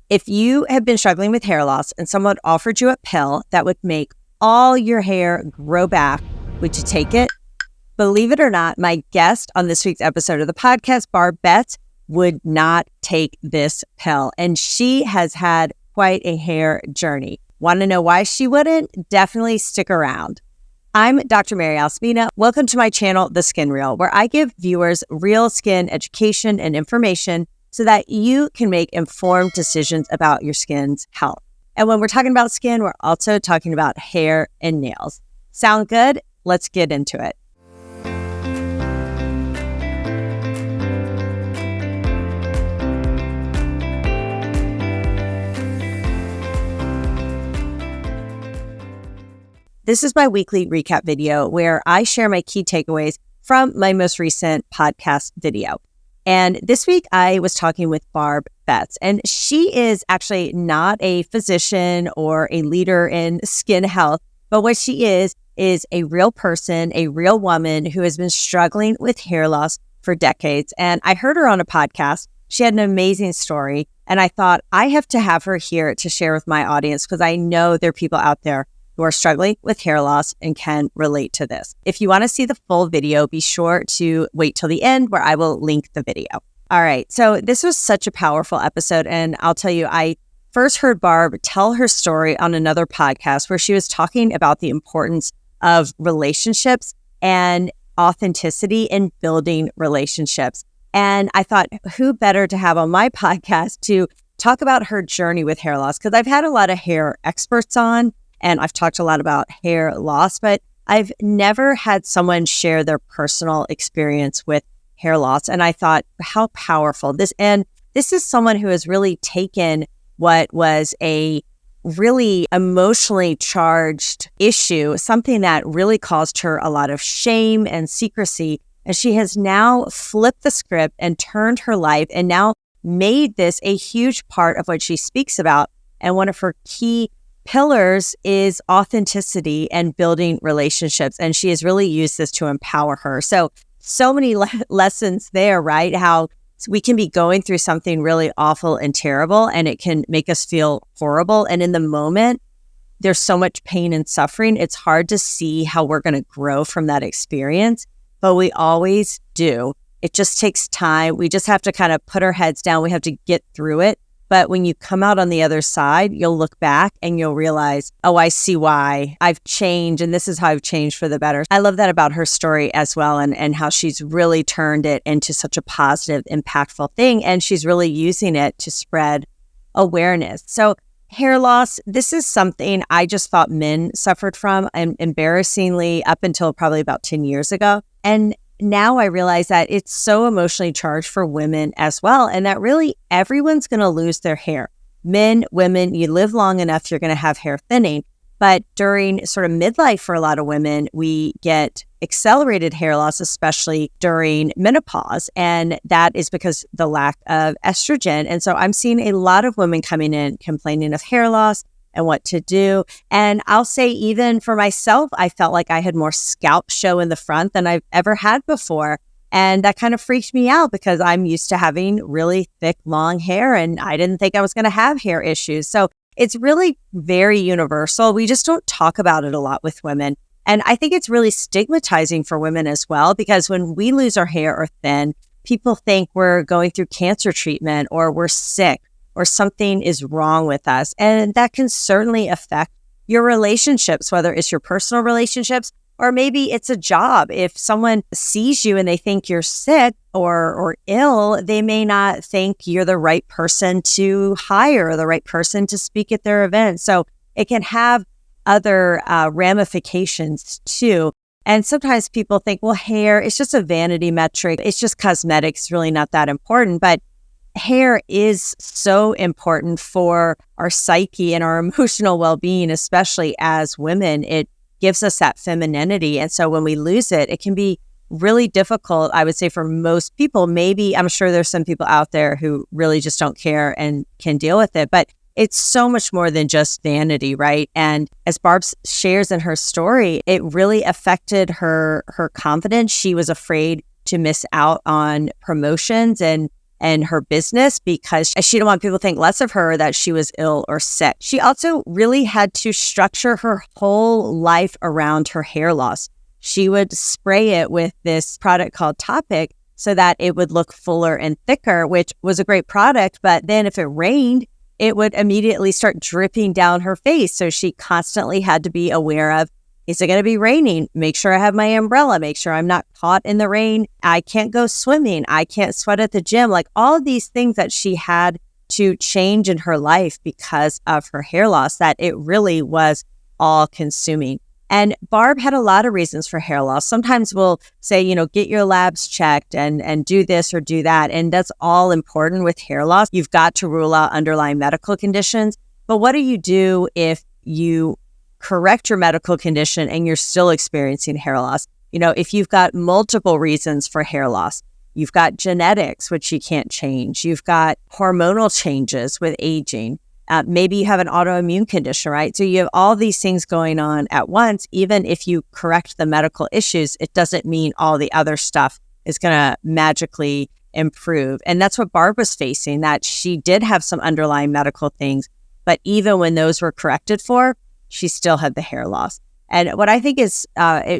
If you have been struggling with hair loss and someone offered you a pill that would make all your hair grow back, would you take it? Believe it or not, my guest on this week's episode of the podcast, Barb Betts, would not take this pill. And she has had quite a hair journey. Want to know why she wouldn't? Definitely stick around. I'm Dr. Mina. Welcome to my channel, The Skin Reel, where I give viewers real skin education and information so that you can make informed decisions about your skin's health. And when we're talking about skin, we're also talking about hair and nails. Sound good? Let's get into it. This is my weekly recap video where I share my key takeaways from my most recent podcast video. And this week I was talking with Barb Betts, and she is actually not a physician or a leader in skin health, but what she is a real person, a real woman who has been struggling with hair loss for decades. And I heard her on a podcast. She had an amazing story, and I thought I have to have her here to share with my audience because I know there are people out there who are struggling with hair loss and can relate to this. If you want to see the full video, be sure to wait till the end where I will link the video. All right, so this was such a powerful episode, and I'll tell you, I first heard Barb tell her story on another podcast where she was talking about the importance of relationships and authenticity in building relationships. And I thought, who better to have on my podcast to talk about her journey with hair loss? Because I've had a lot of hair experts on, and I've talked a lot about hair loss, but I've never had someone share their personal experience with hair loss. And I thought, how powerful this is someone who has really taken what was a really emotionally charged issue, something that really caused her a lot of shame and secrecy. And she has now flipped the script and turned her life and now made this a huge part of what she speaks about. And one of her key pillars is authenticity and building relationships. And she has really used this to empower her. So many lessons there, right? How we can be going through something really awful and terrible, and it can make us feel horrible. And in the moment, there's so much pain and suffering. It's hard to see how we're going to grow from that experience, but we always do. It just takes time. We just have to kind of put our heads down. We have to get through it. But when you come out on the other side, you'll look back and you'll realize, oh, I see why I've changed, and this is how I've changed for the better. I love that about her story as well, and how she's really turned it into such a positive, impactful thing, and she's really using it to spread awareness. So hair loss, this is something I just thought men suffered from, and embarrassingly up until probably about 10 years ago. And now I realize that it's so emotionally charged for women as well, and that really everyone's going to lose their hair. Men, women, you live long enough, you're going to have hair thinning. But during sort of midlife for a lot of women, we get accelerated hair loss, especially during menopause. And that is because the lack of estrogen. And so I'm seeing a lot of women coming in complaining of hair loss and what to do. And I'll say even for myself, I felt like I had more scalp show in the front than I've ever had before. And that kind of freaked me out because I'm used to having really thick, long hair, and I didn't think I was going to have hair issues. So it's really very universal. We just don't talk about it a lot with women. And I think it's really stigmatizing for women as well, because when we lose our hair or thin, people think we're going through cancer treatment or we're sick, or something is wrong with us. And that can certainly affect your relationships, whether it's your personal relationships, or maybe it's a job. If someone sees you and they think you're sick or ill, they may not think you're the right person to hire or the right person to speak at their event. So it can have other ramifications too. And sometimes people think, well, hair, it's just a vanity metric. It's just cosmetics, it's really not that important. But hair is so important for our psyche and our emotional well-being, especially as women. It gives us that femininity. And so when we lose it, it can be really difficult, I would say, for most people. Maybe, I'm sure there's some people out there who really just don't care and can deal with it. But it's so much more than just vanity, right? And as Barb shares in her story, it really affected her confidence. She was afraid to miss out on promotions, and and her business because she didn't want people to think less of her, that she was ill or sick. She also really had to structure her whole life around her hair loss. She would spray it with this product called Topic so that it would look fuller and thicker, which was a great product. But then if it rained, it would immediately start dripping down her face. So she constantly had to be aware of, is it going to be raining? Make sure I have my umbrella. Make sure I'm not caught in the rain. I can't go swimming. I can't sweat at the gym. Like all of these things that she had to change in her life because of her hair loss, that it really was all consuming. And Barb had a lot of reasons for hair loss. Sometimes we'll say, get your labs checked and do this or do that. And that's all important with hair loss. You've got to rule out underlying medical conditions. But what do you do if you correct your medical condition and you're still experiencing hair loss? If you've got multiple reasons for hair loss, you've got genetics, which you can't change. You've got hormonal changes with aging. Maybe you have an autoimmune condition, right? So you have all these things going on at once. Even if you correct the medical issues, it doesn't mean all the other stuff is going to magically improve. And that's what Barb was facing, that she did have some underlying medical things, but even when those were corrected for, she still had the hair loss. And what I think is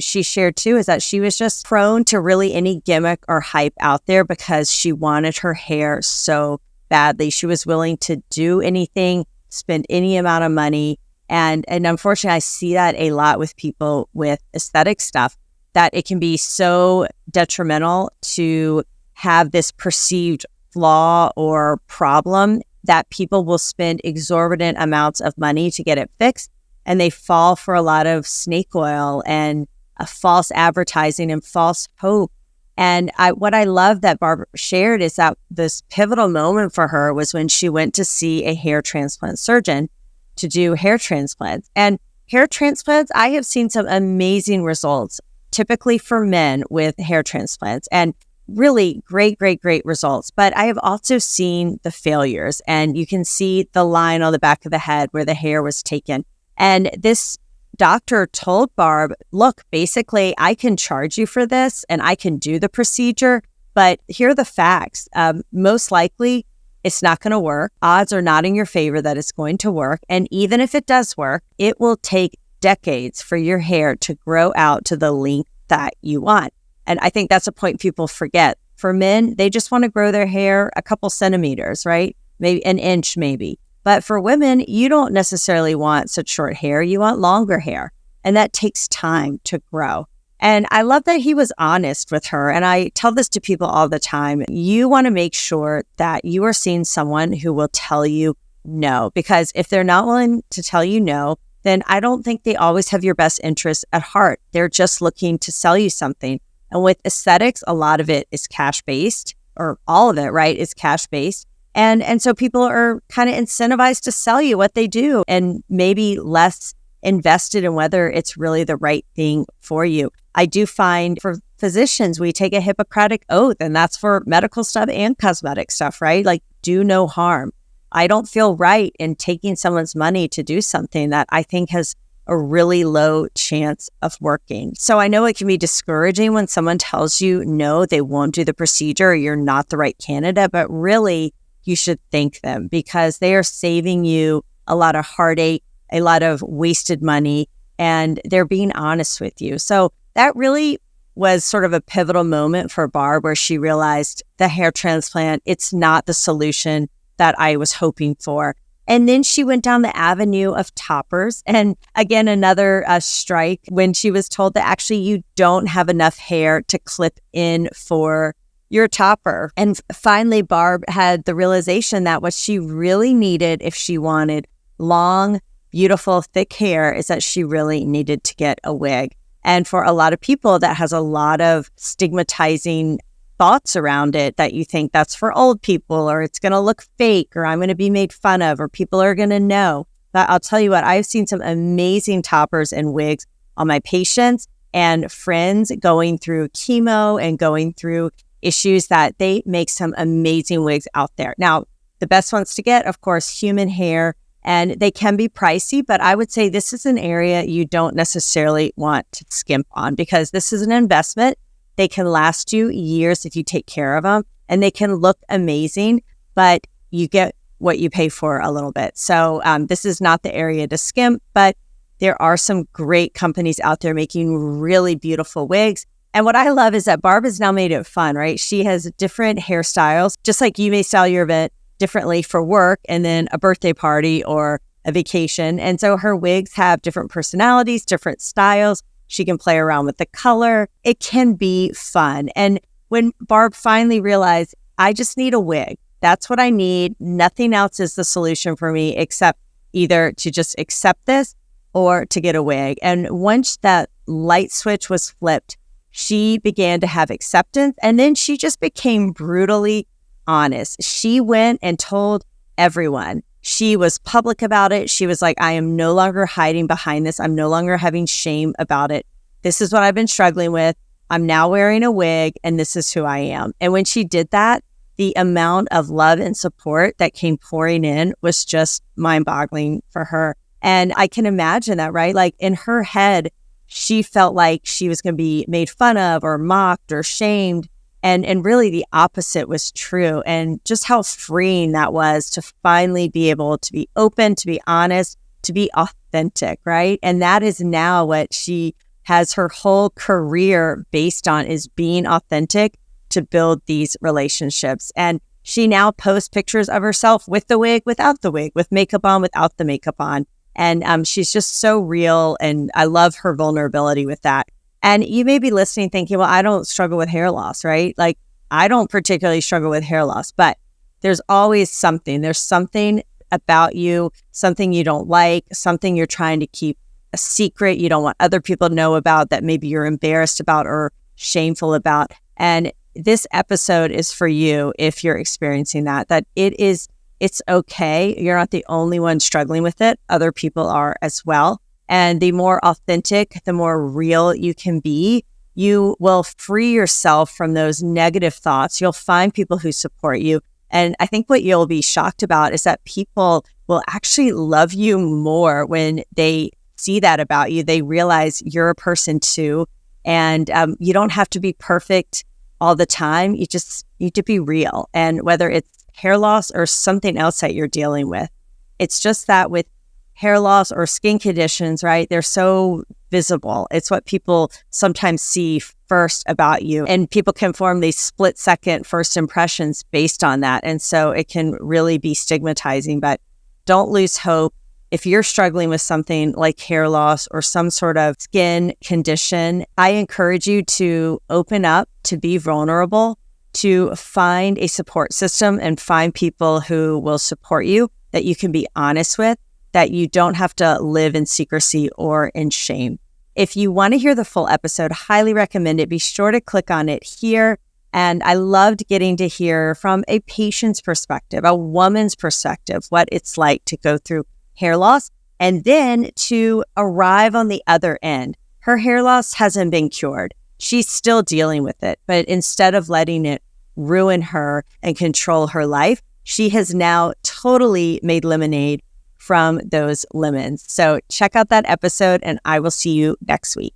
she shared too is that she was just prone to really any gimmick or hype out there because she wanted her hair so badly. She was willing to do anything, spend any amount of money. And unfortunately, I see that a lot with people with aesthetic stuff, that it can be so detrimental to have this perceived flaw or problem that people will spend exorbitant amounts of money to get it fixed. And they fall for a lot of snake oil and false advertising and false hope. And what I love that Barb shared is that this pivotal moment for her was when she went to see a hair transplant surgeon to do hair transplants. And hair transplants, I have seen some amazing results, typically for men with hair transplants, and really great results. But I have also seen the failures, and you can see the line on the back of the head where the hair was taken. And this doctor told Barb, look, basically, I can charge you for this and I can do the procedure, but here are the facts. Most likely, it's not going to work. Odds are not in your favor that it's going to work. And even if it does work, it will take decades for your hair to grow out to the length that you want. And I think that's a point people forget. For men, they just want to grow their hair a couple centimeters, right? Maybe an inch, maybe. But for women, you don't necessarily want such short hair. You want longer hair. And that takes time to grow. And I love that he was honest with her. And I tell this to people all the time. You want to make sure that you are seeing someone who will tell you no. Because if they're not willing to tell you no, then I don't think they always have your best interests at heart. They're just looking to sell you something. And with aesthetics, a lot of it is cash-based, or all of it, right, is cash-based. And so people are kind of incentivized to sell you what they do and maybe less invested in whether it's really the right thing for you. I do find for physicians, we take a Hippocratic oath, and that's for medical stuff and cosmetic stuff, right? Like, do no harm. I don't feel right in taking someone's money to do something that I think has a really low chance of working. So I know it can be discouraging when someone tells you, no, they won't do the procedure, or you're not the right candidate, but really, you should thank them because they are saving you a lot of heartache, a lot of wasted money, and they're being honest with you. So that really was sort of a pivotal moment for Barb where she realized the hair transplant, it's not the solution that I was hoping for. And then she went down the avenue of toppers. And again, another strike when she was told that actually you don't have enough hair to clip in for your topper. And finally, Barb had the realization that what she really needed if she wanted long, beautiful, thick hair is that she really needed to get a wig. And for a lot of people, that has a lot of stigmatizing thoughts around it, that you think that's for old people, or it's going to look fake, or I'm going to be made fun of, or people are going to know. But I'll tell you what, I've seen some amazing toppers and wigs on my patients and friends going through chemo and going through issues that they make some amazing wigs out there. Now, the best ones to get, of course, human hair, and they can be pricey, but I would say this is an area you don't necessarily want to skimp on because this is an investment. They can last you years if you take care of them. and they can look amazing, but you get what you pay for a little bit. So this is not the area to skimp, but there are some great companies out there making really beautiful wigs. And what I love is that Barb has now made it fun, right? She has different hairstyles, just like you may style your event differently for work and then a birthday party or a vacation. And so her wigs have different personalities, different styles. She can play around with the color. It can be fun. And when Barb finally realized, I just need a wig, that's what I need. Nothing else is the solution for me except either to just accept this or to get a wig. And once that light switch was flipped, she began to have acceptance. And then she just became brutally honest. She went and told everyone. She was public about it. She was like, I am no longer hiding behind this. I'm no longer having shame about it. This is what I've been struggling with. I'm now wearing a wig and this is who I am. And when she did that, the amount of love and support that came pouring in was just mind-boggling for her. And I can imagine that, right? Like in her head, she felt like she was going to be made fun of or mocked or shamed. And really the opposite was true. And just how freeing that was to finally be able to be open, to be honest, to be authentic, right? And that is now what she has her whole career based on, is being authentic to build these relationships. And she now posts pictures of herself with the wig, without the wig, with makeup on, without the makeup on. And she's just so real. And I love her vulnerability with that. And you may be listening thinking, well, I don't struggle with hair loss, right? Like I don't particularly struggle with hair loss, but there's always something. There's something about you, something you don't like, something you're trying to keep a secret you don't want other people to know about, that maybe you're embarrassed about or shameful about. And this episode is for you if you're experiencing that it's okay. You're not the only one struggling with it. Other people are as well. And the more authentic, the more real you can be, you will free yourself from those negative thoughts. You'll find people who support you. And I think what you'll be shocked about is that people will actually love you more when they see that about you. They realize you're a person too. And you don't have to be perfect all the time. You just need to be real. And whether it's hair loss or something else that you're dealing with, it's just that with hair loss or skin conditions, right? They're so visible. It's what people sometimes see first about you. And people can form these split-second first impressions based on that. And so it can really be stigmatizing, but don't lose hope. If you're struggling with something like hair loss or some sort of skin condition, I encourage you to open up, to be vulnerable, to find a support system and find people who will support you, that you can be honest with, that you don't have to live in secrecy or in shame. If you want to hear the full episode, highly recommend it. Be sure to click on it here. And I loved getting to hear from a patient's perspective, a woman's perspective, what it's like to go through hair loss and then to arrive on the other end. Her hair loss hasn't been cured. She's still dealing with it, but instead of letting it ruin her and control her life, she has now totally made lemonade from those lemons. So check out that episode and I will see you next week.